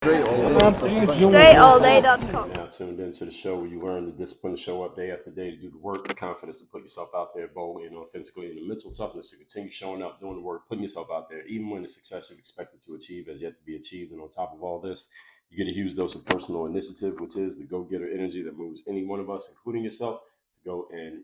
StrayAllDay.com. Now tuned into the show where you learn the discipline to show up day after day, to do the work, the confidence to put yourself out there boldly and authentically, and the mental toughness to continue showing up, doing the work, putting yourself out there, even when the success you've expected to achieve has yet to be achieved. And on top of all this, you get a huge dose of personal initiative, which is the go-getter energy that moves any one of us, including yourself, to go and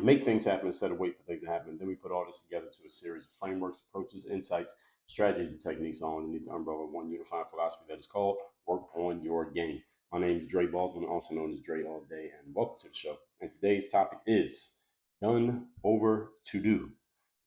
make things happen instead of wait for things to happen. And then we put all this together to a series of frameworks, approaches, insights, strategies, and techniques all underneath the umbrella of one unified philosophy that is called Work on Your Game. My name is Dre Baldwin, also known as Dre All Day, and welcome to the show. And today's topic is done, over, to do.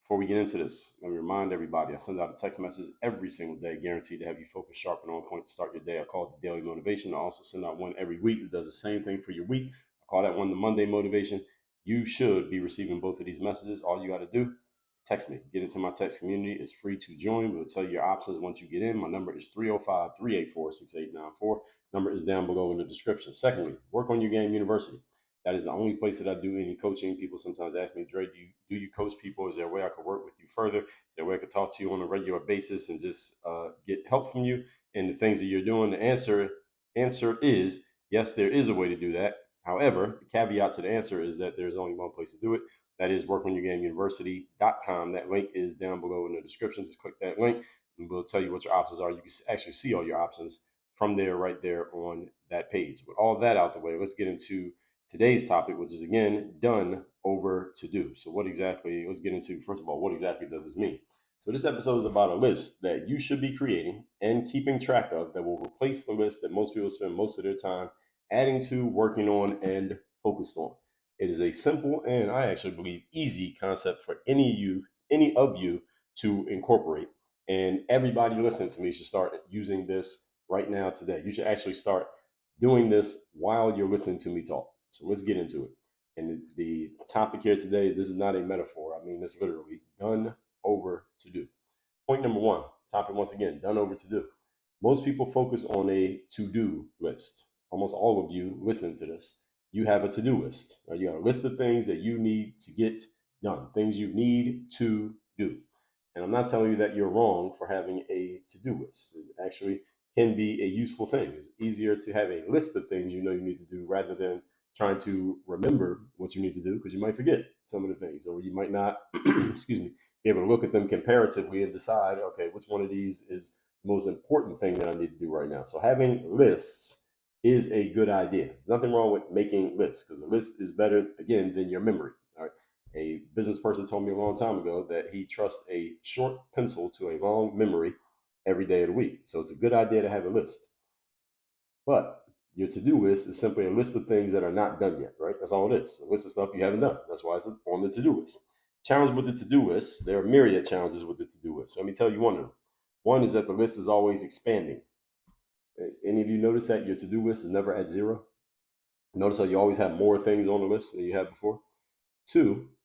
Before we get into this, let me remind everybody, I send out a text message every single day, guaranteed to have you focused, sharp, and on point to start your day. I call it the daily motivation. I also send out one every week that does the same thing for your week. I call that one the Monday motivation. You should be receiving both of these messages. All you got to do, text me. Get into my text community. It's free to join. We'll tell you your options once you get in. My number is 305-384-6894. Number is down below in the description. Secondly, Work on Your Game University. That is the only place that I do any coaching. People sometimes ask me, Dre, do you coach people? Is there a way I could work with you further? Is there a way I could talk to you on a regular basis and just get help from you in the things that you're doing? The answer is yes, there is a way to do that. However, the caveat to the answer is that there's only one place to do it. That is workonyourgameuniversity.com. That link is down below in the description. Just click that link and we'll tell you what your options are. You can actually see all your options from there, right there on that page. With all that out the way, let's get into today's topic, which is again, done, over, to do. So let's get into, first of all, what exactly does this mean? So this episode is about a list that you should be creating and keeping track of that will replace the list that most people spend most of their time adding to, working on, and focused on. It is a simple and I actually believe easy concept for any of you to incorporate. And everybody listening to me should start using this right now today. You should actually start doing this while you're listening to me talk. So let's get into it. And the topic here today, this is not a metaphor. I mean, it's literally done, over, to do. Point number one, topic once again, done, over, to do. Most people focus on a to-do list. Almost all of you listening to this, you have a to-do list. You got a list of things that you need to get done, things you need to do. And I'm not telling you that you're wrong for having a to-do list. It actually can be a useful thing. It's easier to have a list of things you know you need to do rather than trying to remember what you need to do, because you might forget some of the things, or you might not, excuse me, be able to look at them comparatively and decide, okay, which one of these is the most important thing that I need to do right now. So having lists is a good idea. There's nothing wrong with making lists, because a list is better, again, than your memory. All right. A business person told me a long time ago that he trusts a short pencil to a long memory every day of the week. So it's a good idea to have a list. But your to-do list is simply a list of things that are not done yet, right? That's all it is. A list of stuff you haven't done. That's why it's on the to-do list. Challenge with the to-do list. There are myriad challenges with the to-do list. So let me tell you one of them. One is that the list is always expanding. Any of you notice that your to-do list is never at zero? Notice how you always have more things on the list than you had before?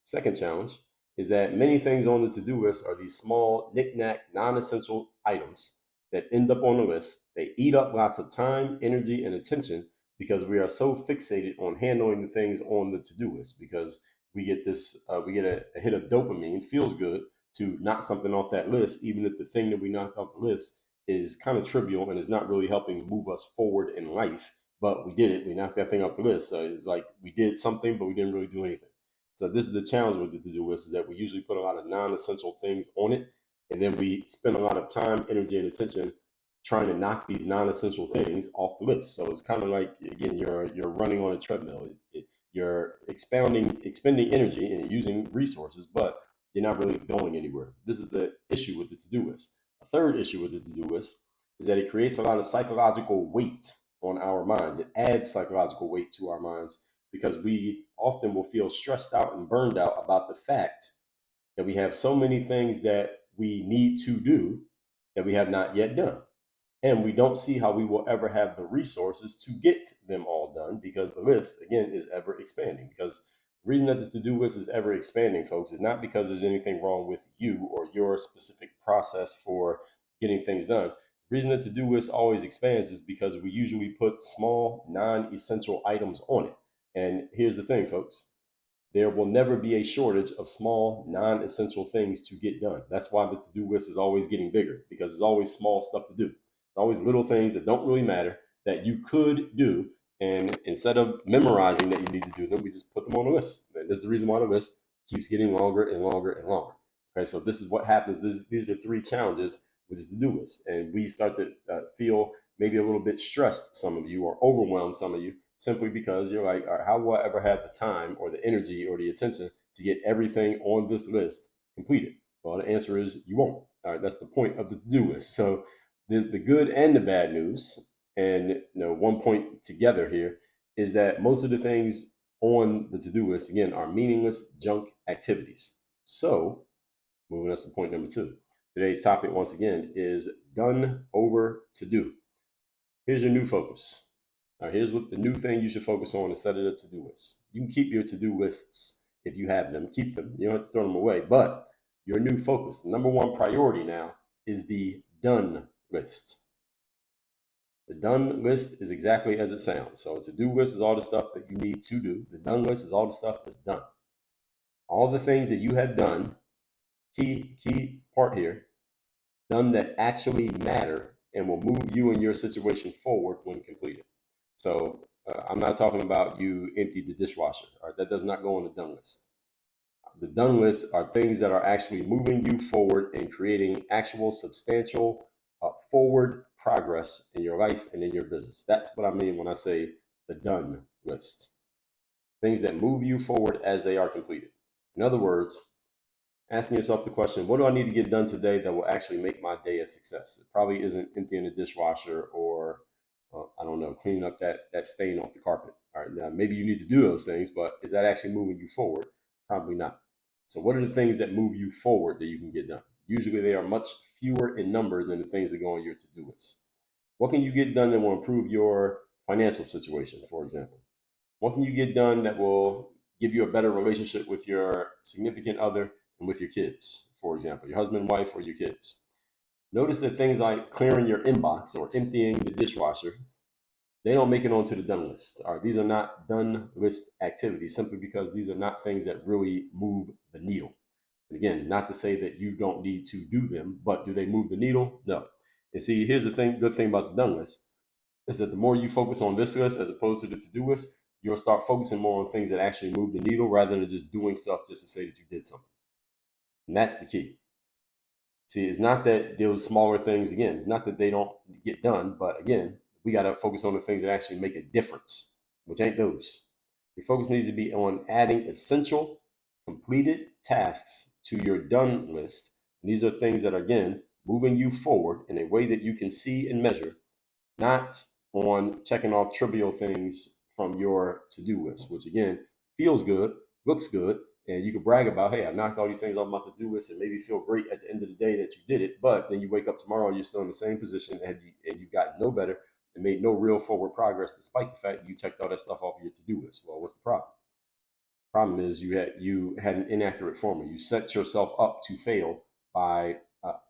Second challenge is that many things on the to-do list are these small, knick-knack, non-essential items that end up on the list. They eat up lots of time, energy, and attention because we are so fixated on handling the things on the to-do list, because we get a hit of dopamine, feels good to knock something off that list, even if the thing that we knocked off the list is kind of trivial and is not really helping move us forward in life. But we did it. We knocked that thing off the list. So it's like we did something, but we didn't really do anything. So this is the challenge with the to-do list, is that we usually put a lot of non-essential things on it, and then we spend a lot of time, energy, and attention trying to knock these non-essential things off the list. So it's kind of like, again, you're running on a treadmill. You're expending energy and using resources, but you're not really going anywhere. This is the issue with the to-do list. A third issue with the to-do list is that it creates a lot of psychological weight on our minds. It adds psychological weight to our minds because we often will feel stressed out and burned out about the fact that we have so many things that we need to do that we have not yet done. And we don't see how we will ever have the resources to get them all done, because the list, again, is ever expanding. Because the reason that the to-do list is ever expanding, folks, is not because there's anything wrong with you or your specific process for getting things done. The reason that to-do list always expands is because we usually put small, non-essential items on it. And here's the thing, folks. There will never be a shortage of small, non-essential things to get done. That's why the to-do list is always getting bigger, because there's always small stuff to do. always little things that don't really matter that you could do. And instead of memorizing that you need to do them, we just put them on a list. And this is the reason why the list keeps getting longer and longer and longer. Okay, so this is what happens. These are the three challenges with this to-do list. And we start to feel maybe a little bit stressed, some of you, or overwhelmed, some of you, simply because you're like, all right, how will I ever have the time or the energy or the attention to get everything on this list completed? Well, the answer is you won't. All right, that's the point of the to-do list. So the good and the bad news, and one point together here, is that most of the things on the to-do list, again, are meaningless junk activities. So moving us to point number 2. Today's topic, once again, is done over to do. Here's your new focus. Now, here's what the new thing you should focus on instead of the to-do list. You can keep your to-do lists if you have them. Keep them. You don't have to throw them away. But your new focus, number one priority now, is the done list. The done list is exactly as it sounds. So a to-do list is all the stuff that you need to do. The done list is all the stuff that's done. All the things that you have done, key part here, done that actually matter and will move you and your situation forward when completed. So I'm not talking about you emptied the dishwasher. All right? That does not go on the done list. The done list are things that are actually moving you forward and creating actual substantial forward progress in your life and in your business. That's what I mean when I say the done list. Things that move you forward as they are completed. In other words, asking yourself the question, what do I need to get done today that will actually make my day a success? It probably isn't emptying the dishwasher or, I don't know, cleaning up that stain off the carpet. All right, now maybe you need to do those things, but is that actually moving you forward? Probably not. So what are the things that move you forward that you can get done? Usually they are much fewer in number than the things that go on your to-do list. What can you get done that will improve your financial situation, for example? What can you get done that will give you a better relationship with your significant other and with your kids, for example, your husband, wife, or your kids? Notice that things like clearing your inbox or emptying the dishwasher, they don't make it onto the done list. All right, these are not done list activities simply because these are not things that really move the needle. And again, not to say that you don't need to do them, but do they move the needle? No. And see, here's the good thing about the done list is that the more you focus on this list as opposed to the to-do list, you'll start focusing more on things that actually move the needle rather than just doing stuff just to say that you did something. And that's the key. See, it's not that those smaller things, again, it's not that they don't get done, but again, we got to focus on the things that actually make a difference, which ain't those. Your focus needs to be on adding essential, completed tasks to your done list. And these are things that are, again, moving you forward in a way that you can see and measure, not on checking off trivial things from your to-do list, which again feels good, looks good, and you can brag about, hey, I knocked all these things off my to-do list and maybe feel great at the end of the day that you did it. But then you wake up tomorrow, you're still in the same position and you've gotten no better and made no real forward progress despite the fact that you checked all that stuff off your to-do list. Well, what's the problem? Problem is you had an inaccurate formula. You set yourself up to fail by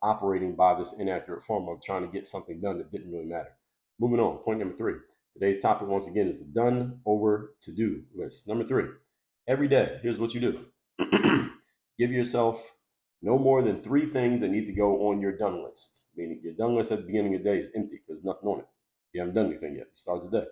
operating by this inaccurate formula of trying to get something done that didn't really matter. Moving on, point number 3. Today's topic, once again, is the done over to do list. Number 3, every day, here's what you do. Give yourself no more than 3 things that need to go on your done list. Meaning your done list at the beginning of the day is empty because there's nothing on it. You haven't done anything yet. You start the day.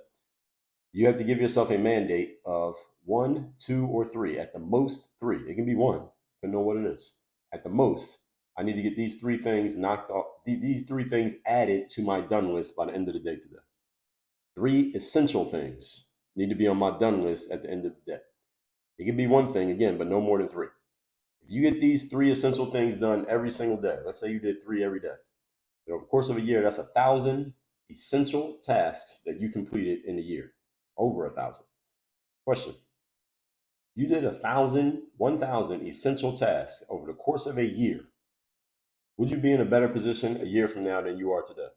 You have to give yourself a mandate of 1, 2, or 3. At the most 3. It can be 1, depending on what it is. At the most, I need to get these 3 things knocked off, these 3 things added to my done list by the end of the day today. 3 essential things need to be on my done list at the end of the day. It can be 1 thing again, but no more than 3. If you get these 3 essential things done every single day, let's say you did 3 every day. Over the course of a year, that's 1,000 essential tasks that you completed in a year. Over 1,000. Question. You did 1,000 essential tasks over the course of a year. Would you be in a better position a year from now than you are today?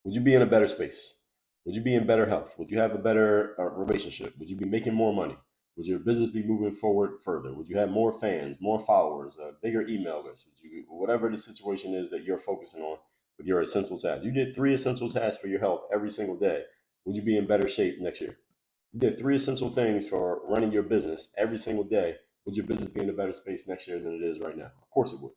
Would you be in a better space? Would you be in better health? Would you have a better relationship? Would you be making more money? Would your business be moving forward further? Would you have more fans, more followers, a bigger email list? Would you, whatever the situation is that you're focusing on with your essential tasks. You did 3 essential tasks for your health every single day. Would you be in better shape next year? You did 3 essential things for running your business every single day. Would your business be in a better space next year than it is right now? Of course it would.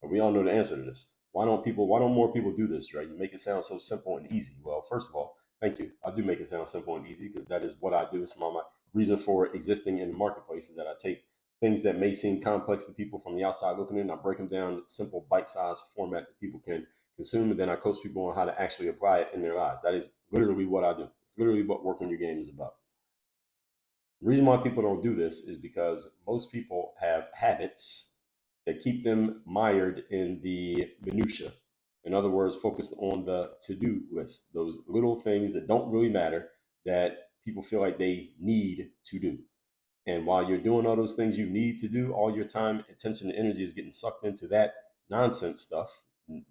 And we all know the answer to this. Why don't more people do this, right? You make it sound so simple and easy. Well, first of all, thank you. I do make it sound simple and easy because that is what I do. It's my reason for existing in the marketplace is that I take things that may seem complex to people from the outside looking in, I break them down in simple bite-sized format that people can consume, and then I coach people on how to actually apply it in their lives. That is literally what I do. It's literally what work on your game is about. The reason why people don't do this is because most people have habits that keep them mired in the minutia. In other words, focused on the to-do list, those little things that don't really matter that people feel like they need to do. And while you're doing all those things you need to do, all your time, attention, and energy is getting sucked into that nonsense stuff,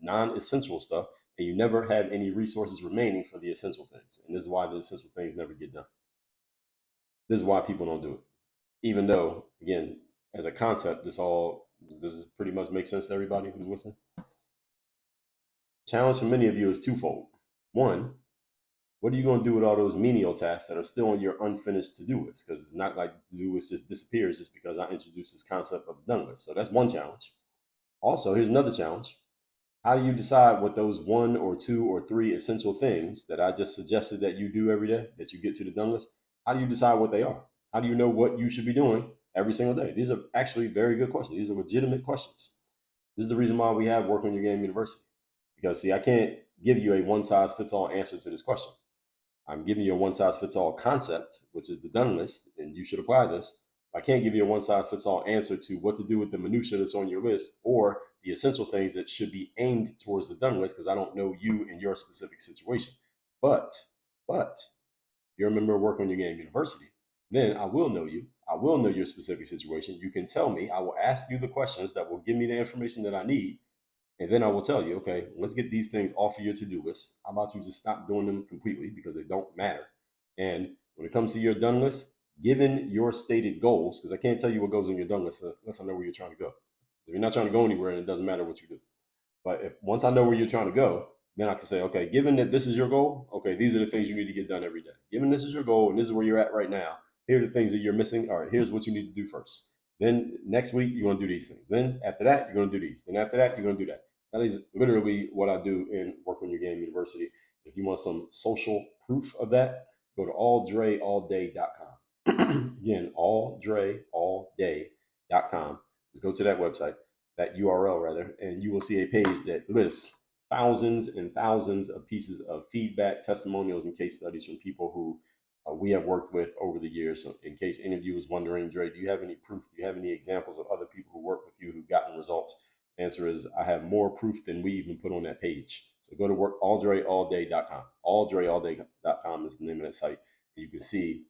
non-essential stuff, and you never have any resources remaining for the essential things. And this is why the essential things never get done. This is why people don't do it. Even though, again, as a concept, this is pretty much makes sense to everybody who's listening. Challenge for many of you is twofold. One, what are you going to do with all those menial tasks that are still on your unfinished to-do list? Because it's not like the to-do list just disappears just because I introduced this concept of the done list. So that's one challenge. Also, here's another challenge. How do you decide what those one or two or three essential things that I just suggested that you do every day, that you get to the done list? How do you decide what they are? How do you know what you should be doing every single day? These are actually very good questions. These are legitimate questions. This is the reason why we have Work on Your Game University. Because, see, I can't give you a one size fits all answer to this question. I'm giving you a one size fits all concept, which is the done list, and you should apply this. I can't give you a one size fits all answer to what to do with the minutia that's on your list or the essential things that should be aimed towards the done list because I don't know you and your specific situation. But if you're a member of Work on Your Game University, then I will know you. I will know your specific situation. You can tell me. I will ask you the questions that will give me the information that I need. And then I will tell you, okay, let's get these things off of your to-do list. How about you just stop doing them completely because they don't matter? And when it comes to your done list, given your stated goals, because I can't tell you what goes on your done list unless I know where you're trying to go. If you're not trying to go anywhere, and it doesn't matter what you do. But if once I know where you're trying to go, then I can say, okay, given that this is your goal, okay, these are the things you need to get done every day. Given this is your goal and this is where you're at right now, here are the things that you're missing. All right, here's what you need to do first. Then next week, you're going to do these things. Then after that, you're going to do these. Then after that, you're going to do that. That is literally what I do in Work on Your Game University. If you want some social proof of that, go to alldreallday.com. Again, alldreallday.com. Just go to that website, that URL rather, and you will see a page that lists thousands and thousands of pieces of feedback, testimonials, and case studies from people who we have worked with over the years. So in case any of you was wondering, Dre, do you have any proof? Do you have any examples of other people who work with you who've gotten results? The answer is I have more proof than we even put on that page. So go to alldreallday.com. Alldreallday.com is the name of that site. You can see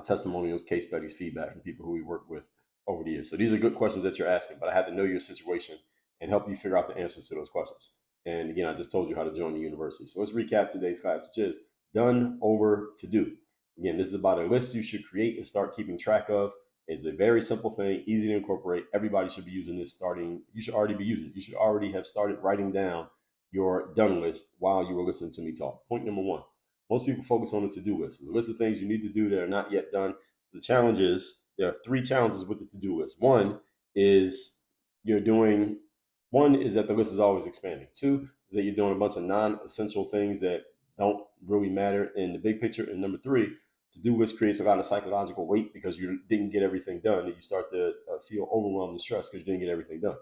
testimonials, case studies, feedback from people who we work with over the years. So these are good questions that you're asking, but I have to know your situation and help you figure out the answers to those questions. And again, I just told you how to join the university. So let's recap today's class, which is done over to do. Again, this is about a list you should create and start keeping track of. It's a very simple thing, easy to incorporate. Everybody should be using this starting. You should already be using it. You should already have started writing down your done list while you were listening to me talk. Point number one. Most people focus on the to-do list. It's a list of things you need to do that are not yet done. The challenge is there are three challenges with the to-do list. One is that the list is always expanding. Two is that you're doing a bunch of non-essential things that don't really matter in the big picture. And number three, to-do list creates a lot of psychological weight because you didn't get everything done, and you start to feel overwhelmed and stressed because you didn't get everything done.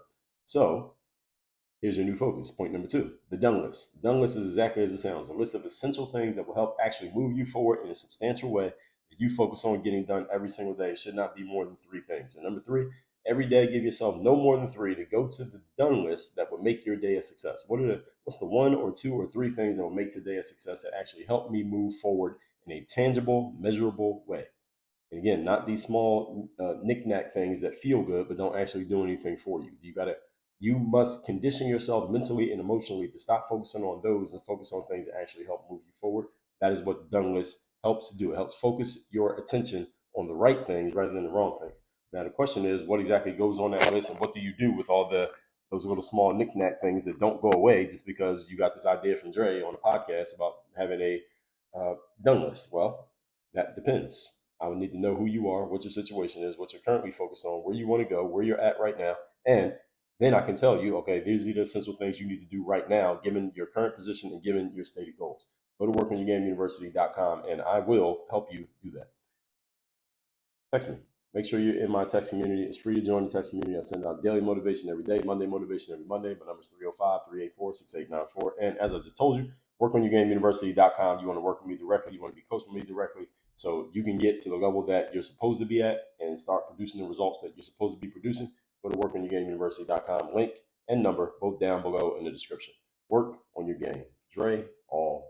So here's your new focus. Point number two, the done list. The done list is exactly as it sounds, a list of essential things that will help actually move you forward in a substantial way that you focus on getting done every single day. It should not be more than three things. And number three, every day give yourself no more than three to go to the done list that will make your day a success. What's the one or two or three things that will make today a success that actually help me move forward in a tangible, measurable way? And again, not these small knick-knack things that feel good but don't actually do anything for you. You must condition yourself mentally and emotionally to stop focusing on those and focus on things that actually help move you forward. That is what the done list helps to do. It helps focus your attention on the right things rather than the wrong things. Now the question is, what exactly goes on that list, and what do you do with all those little small knick-knack things that don't go away just because you got this idea from Dre on a podcast about having a done list? Well, that depends. I would need to know who you are, what your situation is, what you're currently focused on, where you want to go, where you're at right now, and then I can tell you, okay, these are the essential things you need to do right now, given your current position and given your stated goals. Go to workonyourgameuniversity.com and I will help you do that. Text me. Make sure you're in my text community. It's free to join the text community. I send out daily motivation every day, Monday motivation every Monday. My number is 305-384-6894. And as I just told you, workonyourgameuniversity.com. You want to work with me directly. You want to be coached with me directly so you can get to the level that you're supposed to be at and start producing the results that you're supposed to be producing. Go to workonyourgameuniversity.com. Link and number both down below in the description. Work on your game. Dre all